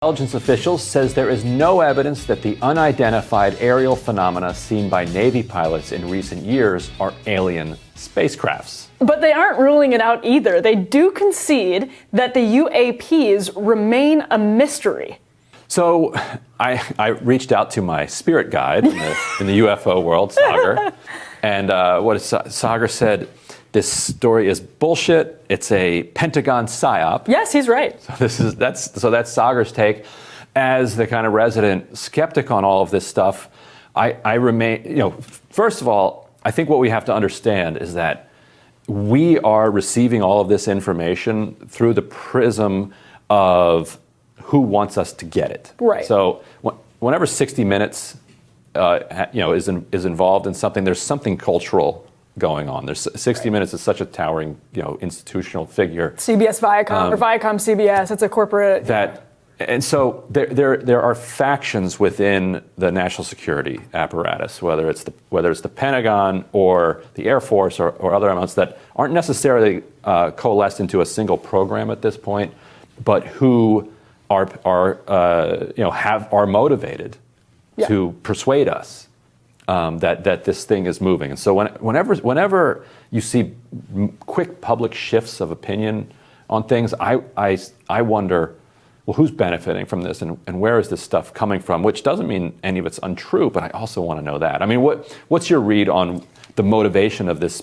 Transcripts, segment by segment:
Intelligence officials says there is no evidence that the unidentified aerial phenomena seen by Navy pilots in recent years are alien spacecrafts. But they aren't ruling it out either. They do concede that the UAPs remain a mystery. So I reached out to my spirit guide in the UFO world, Sagar, and Sagar said, this story is bullshit. It's a Pentagon psyop. Yes, he's right. So that's Sagar's take. As the kind of resident skeptic on all of this stuff, I remain, first of all, I think what we have to understand is that we are receiving all of this information through the prism of who wants us to get it. Right. So whenever 60 Minutes, is involved in something, there's something cultural going on. There's 60 Minutes is such a towering, institutional figure. CBS Viacom or Viacom CBS. It's a corporate. And so there are factions within the national security apparatus, whether it's the Pentagon or the Air Force or other amounts that aren't necessarily coalesced into a single program at this point, but who are motivated to persuade us that this thing is moving. And so whenever you see quick public shifts of opinion on things, I wonder, well, who's benefiting from this, and where is this stuff coming from? Which doesn't mean any of it's untrue, but I also want to know that. I mean, what's your read on the motivation of this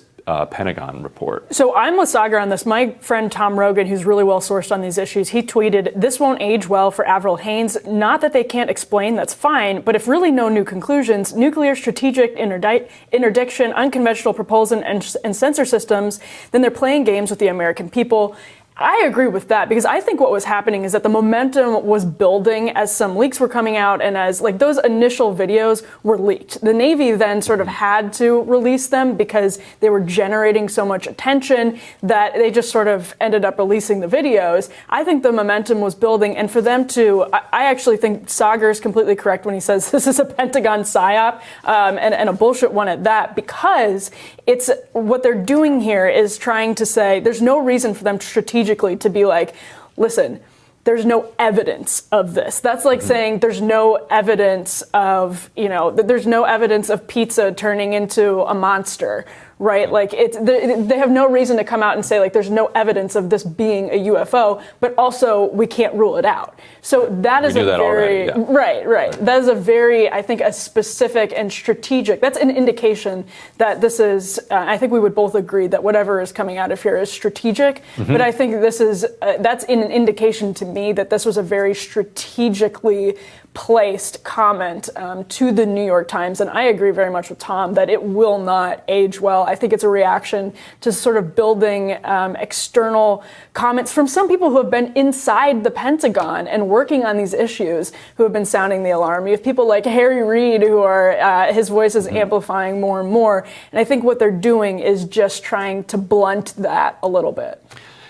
Pentagon report? So I'm with Sagar on this. My friend Tom Rogan, who's really well sourced on these issues, he tweeted, "This won't age well for Avril Haines. Not that they can't explain, that's fine, but if really no new conclusions, nuclear strategic interdiction, unconventional propulsion, and sensor systems, then they're playing games with the American people." I agree with that, because I think what was happening is that the momentum was building as some leaks were coming out, and as those initial videos were leaked. The Navy then sort of had to release them because they were generating so much attention that they just sort of ended up releasing the videos. I think the momentum was building, and for them to, I actually think Sagar is completely correct when he says this is a Pentagon psyop, and a bullshit one at that, because it's what they're doing here is trying to say there's no reason for them strategically to be like, listen, there's no evidence of this. That's like saying there's no evidence of, there's no evidence of pizza turning into a monster, right? Like they have no reason to come out and say there's no evidence of this being a UFO, but also we can't rule it out. So that is right. That is a very, I think, a specific and strategic. That's an indication that this is. I think we would both agree that whatever is coming out of here is strategic. But I think this is that's an indication to me that this was a very strategically placed comment to the New York Times, and I agree very much with Tom that it will not age well. I think it's a reaction to sort of building external comments from some people who have been inside the Pentagon and working on these issues, who have been sounding the alarm. You have people like Harry Reid, who are his voice is amplifying more and more, and I think what they're doing is just trying to blunt that a little bit.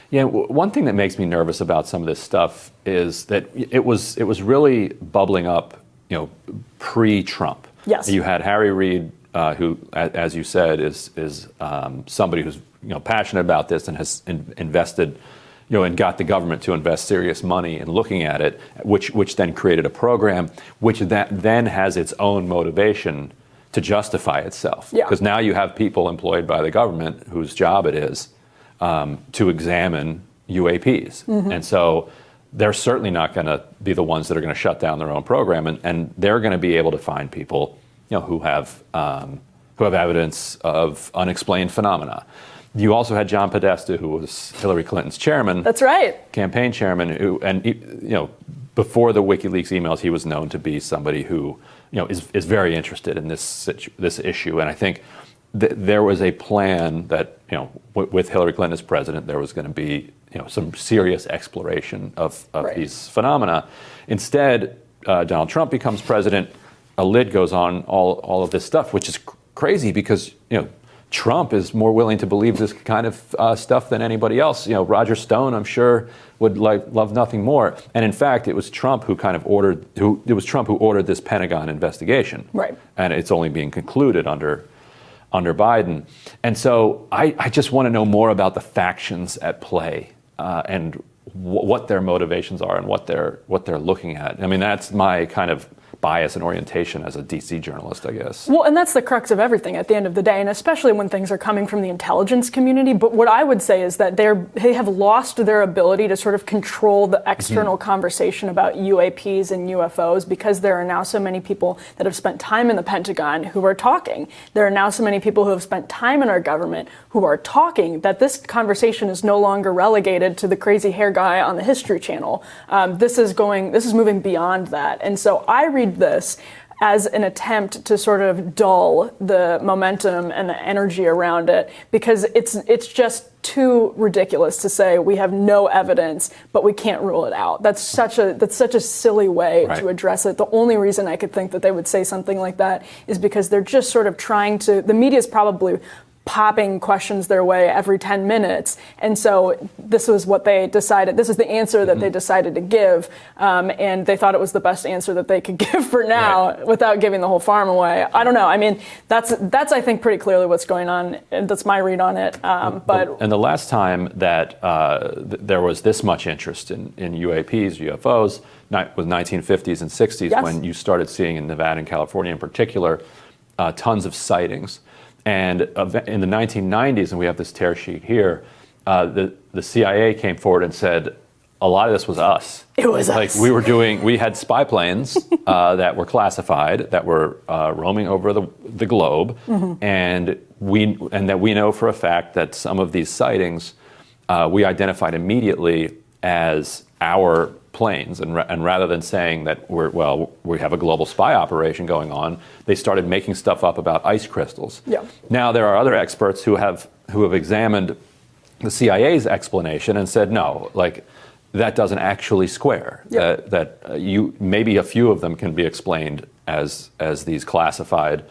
Yeah, one thing that makes me nervous about some of this stuff is that it was really bubbling up, pre-Trump. Yes. You had Harry Reid, who, as you said, is somebody who's passionate about this and has invested, and got the government to invest serious money in looking at it, which then created a program, which then has its own motivation to justify itself. Yeah. Because now you have people employed by the government whose job it is to examine UAPs. And so they're certainly not going to be the ones that are going to shut down their own program, and they're going to be able to find people who have evidence of unexplained phenomena. You also had John Podesta, who was Hillary Clinton's chairman. That's right. Campaign chairman, before the WikiLeaks emails, he was known to be somebody who is very interested in this issue, and I think there was a plan that, with Hillary Clinton as president, there was going to be, some serious exploration of these phenomena. Instead, Donald Trump becomes president. A lid goes on all of this stuff, which is crazy because, Trump is more willing to believe this kind of stuff than anybody else. Roger Stone, I'm sure, would love nothing more. And in fact, it was Trump who ordered this Pentagon investigation. Right. And it's only being concluded under Biden. And so I just want to know more about the factions at play and what their motivations are and what they're looking at. I mean, that's my kind of bias and orientation as a DC journalist, I guess. Well, and that's the crux of everything at the end of the day, and especially when things are coming from the intelligence community. But what I would say is that they have lost their ability to sort of control the external conversation about UAPs and UFOs, because there are now so many people that have spent time in the Pentagon who are talking. There are now so many people who have spent time in our government who are talking, that this conversation is no longer relegated to the crazy hair guy on the History Channel. This is moving beyond that. And so I read this as an attempt to sort of dull the momentum and the energy around it, because it's just too ridiculous to say we have no evidence, but we can't rule it out. That's such a silly way to address it. The only reason I could think that they would say something like that is because they're just sort of trying to, the media's probably popping questions their way every 10 minutes. And so this was what they decided. This is the answer that they decided to give. And they thought it was the best answer that they could give for now without giving the whole farm away. I don't know. I mean, that's I think, pretty clearly what's going on. And that's my read on it. And the last time that there was this much interest in UAPs, UFOs, with 1950s and 60s, when you started seeing in Nevada and California in particular, tons of sightings. And in the 1990s, and we have this tear sheet here, the CIA came forward and said, a lot of this was us. It was us. We had spy planes that were classified, that were roaming over the globe, and that we know for a fact that some of these sightings we identified immediately as our planes, and rather than saying that we have a global spy operation going on, they started making stuff up about ice crystals. Yeah. Now there are other experts who have examined the CIA's explanation and said, no, that doesn't actually square. Yeah. Maybe a few of them can be explained as these classified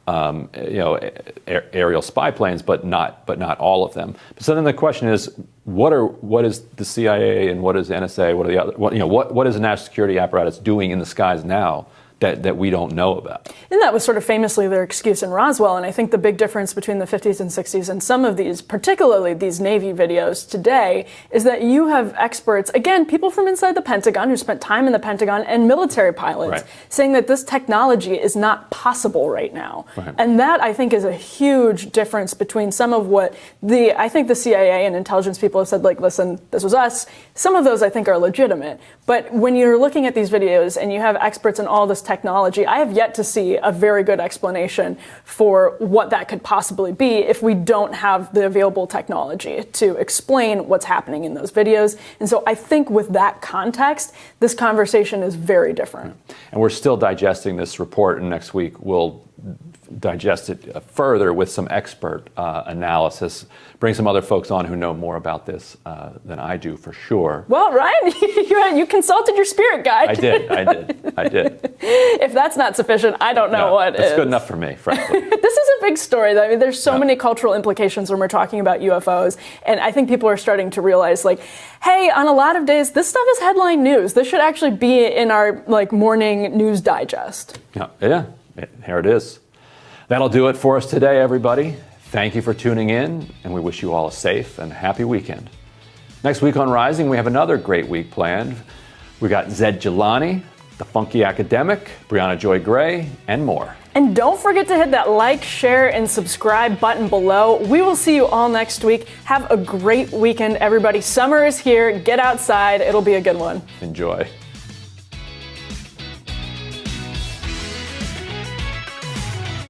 aerial spy planes, but not all of them. So then the question is, what is the CIA and what is NSA? What are the other? What is the national security apparatus doing in the skies now that we don't know about? And that was sort of famously their excuse in Roswell. And I think the big difference between the 50s and 60s and some of these, particularly these Navy videos today, is that you have experts, again, people from inside the Pentagon who spent time in the Pentagon, and military pilots saying that this technology is not possible right now. And that, I think, is a huge difference between some of what I think the CIA and intelligence people have said, listen, this was us. Some of those I think are legitimate. But when you're looking at these videos and you have experts in all this technology, I have yet to see a very good explanation for what that could possibly be if we don't have the available technology to explain what's happening in those videos. And so I think with that context, this conversation is very different. And we're still digesting this report, and next week we'll digest it further with some expert analysis. Bring some other folks on who know more about this than I do, for sure. Well, Ryan, you consulted your spirit guide. I did. If that's not sufficient, I don't know what is. It's good enough for me, frankly. This is a big story. I mean, there's so many cultural implications when we're talking about UFOs, and I think people are starting to realize, hey, on a lot of days, this stuff is headline news. This should actually be in our morning news digest. Yeah. Here it is. That'll do it for us today, everybody. Thank you for tuning in, and we wish you all a safe and happy weekend. Next week on Rising, we have another great week planned. We got Zed Jelani, The Funky Academic, Brianna Joy Gray, and more. And don't forget to hit that like, share, and subscribe button below. We will see you all next week. Have a great weekend, everybody. Summer is here. Get outside. It'll be a good one. Enjoy.